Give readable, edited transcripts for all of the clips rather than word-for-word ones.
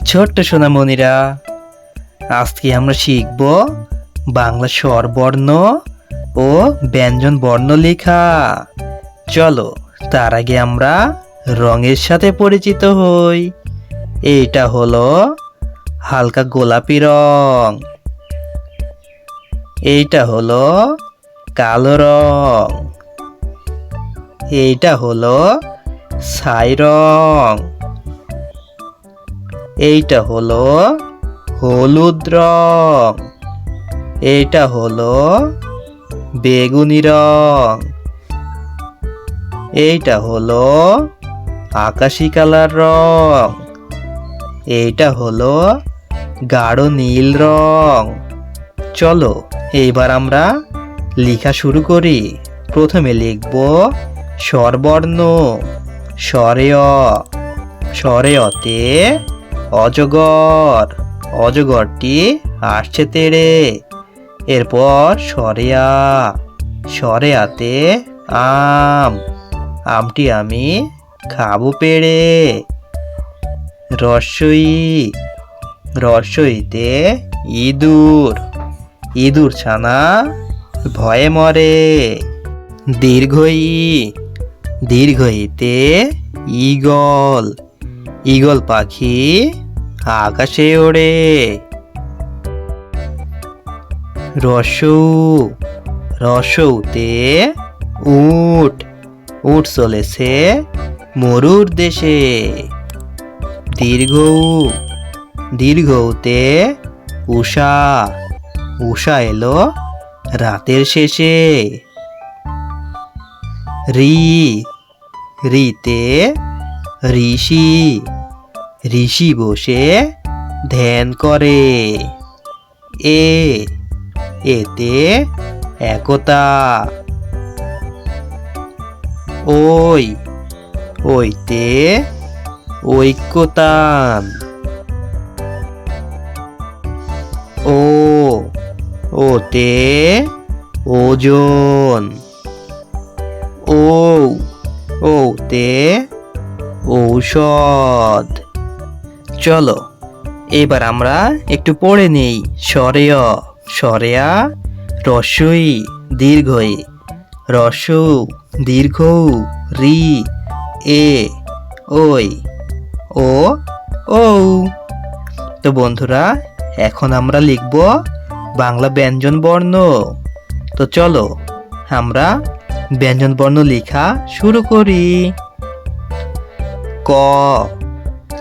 ছোট্ট সোনামণিরা, আজকে আমরা শিখব বাংলা স্বরবর্ণ ও ব্যঞ্জন বর্ণ লেখা। চলো তার আগে আমরা রঙের সাথে পরিচিত হই। এটা হলো হালকা গোলাপি রং, এইটা হলো কালো রং, এইটা হলো ছাই রং, এইটা হলো হলুদ রং, এইটা হলো বেগুনি রং, এইটা হলো আকাশি কালার রং, এইটা হলো গাঢ় নীল রং। চলো এইবার আমরা লেখা শুরু করি। প্রথমে লিখব স্বরবর্ণ। স্বরে অ, স্বরে অতে অজগর, অজগরটি আসছে তেড়ে। এরপর স্বরে আ, স্বরে আতে আম, আমটি আমি খাবো পেড়ে। রস্বই, রস্বইতে ইঁদুর, ইঁদুর ছানা ভয়ে মরে। দীর্ঘই, দীর্ঘইতে ঈগল, ঈগল পাখি আকাশে ওড়ে। রসৌ, রসৌতে উট, উট চলেছে মরুর দেশে। দীর্ঘৌ, দীর্ঘৌতে উষা, উষা এলো রাতের শেষে। রি, রিতে ঋষি, ঋষি বসে ধ্যান করে। এ, এতে একতা। ওই, ওইতে ঐক্যতান। ও, ওতে ওজন। ও, ওতে ঔষধ। চলো এবার আমরা একটু পড়ে নেই। স্বরে অ, স্বরে আ, রস্বই দীর্ঘই, রস্যৌ দীর্ঘৌ, রি, এ, ওই, ও, ঔ। তো বন্ধুরা, এখন আমরা লিখব বাংলা ব্যঞ্জন বর্ণ। তো চলো আমরা ব্যঞ্জন বর্ণ লেখা শুরু করি। ক,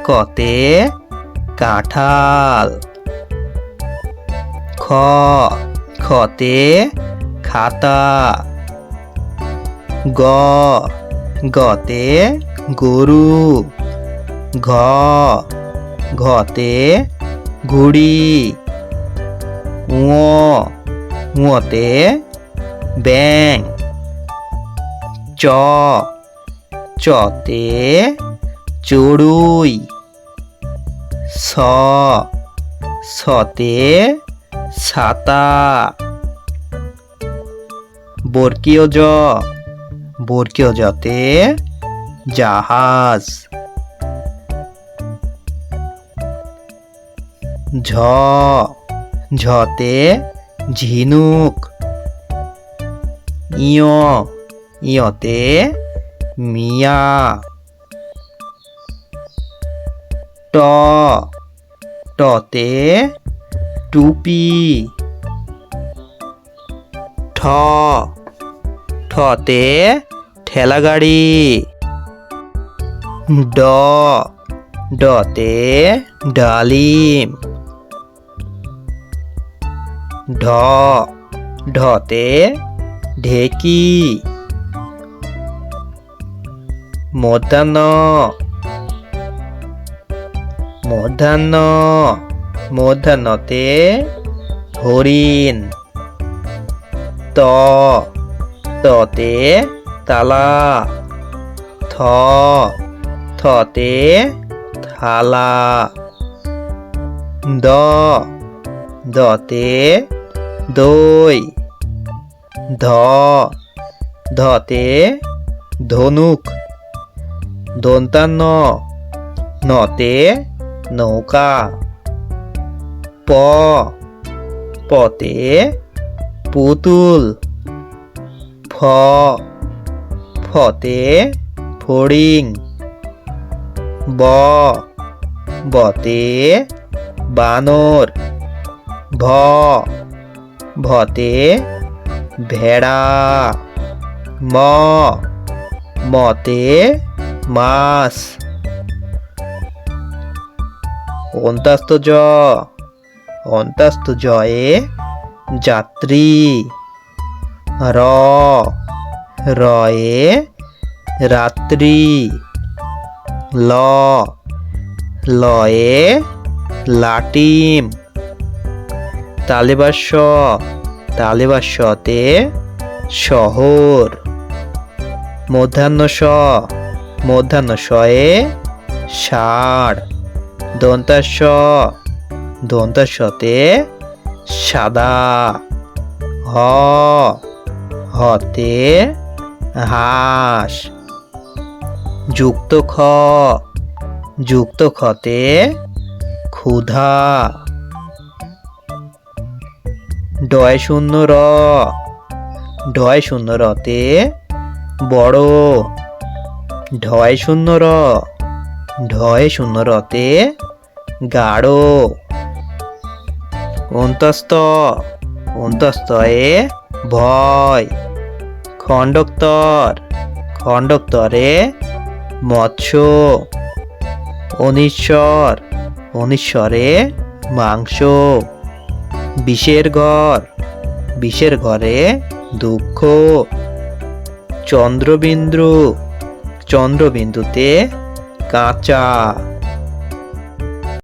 কতে কাঁঠাল। খ, খতে খাতা। গ, গতে গরু। ঘ, ঘতে ঘুড়ি। ঙ, ঙতে ব্যাঙ। চ, চতে চড়ুই। ছ, ছতে ছাতা। বর্গীয় জ, বর্গীয় জতে জাহাজ। ঝ, ঝতে ঝিনুক। ইয়, ইয়তে মিয়া। ট, টতে টুপি। ঠ, ঠতে ঠেলাগাড়ি। ড, ডতে ডালিম। ঢ, ঢতে ঢেকি। মধ্যাহ্ন, মধ্যাহ্ন, মধ্যাহ্নতে হরিণ। ত, ততে তালা। থ, থতে থালা। দ, দতে দই। ধ, ধতে ধনুক। দন্তান্ন, নতে নৌকা। পতে পুতুল। ফতে ফড়িং। বতে বানর। ভতে ভেড়া। মতে মাছ। অন্তাস্ত জয়ে যাত্রী। রয়ে রাত্রি। লয়ে লাটিম। তালেবাস শতে শহর। মধ্যাহ্ন শয়ে ষাঁড়। দন্তাস শতে সাদা। হতে হাঁস। যুক্ত খতে ক্ষুধা। ডয় শূন্য রতে বড়। ঢয় শূন্য রতে গাঢ়। অন্তস্তয়ে ভয়। খণ্ডক্তরে মৎস্য। অনিশ্বরে মাংস। বিষের ঘরে দুঃখ। চন্দ্রবিন্দুতে কাঁচা।